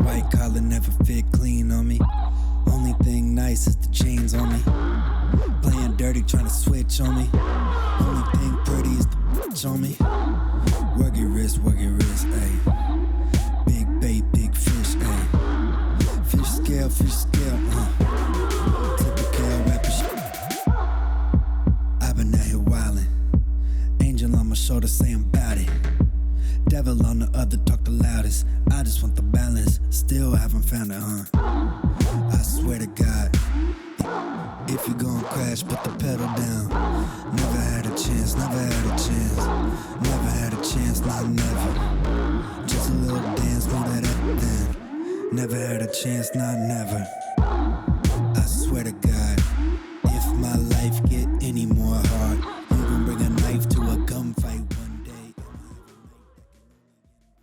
White collar never fit clean on me. Only thing nice is the jeans on me. Playing dirty, trying to switch on me. Only thing pretty is the bitch on me. Work your wrist, ayy. Big bait, big fish, ayy. Fish scale, typical rapper shit. I've been out here wildin'. Angel on my shoulder saying bout it. Devil on the other talk the loudest. I just want the balance, still haven't found it, I swear to God, if you gon' crash, put the pedal down. Never had a chance, never had a chance. Never had a chance, not never. Just a little dance, move that up then. Never had a chance, not never. I swear to God.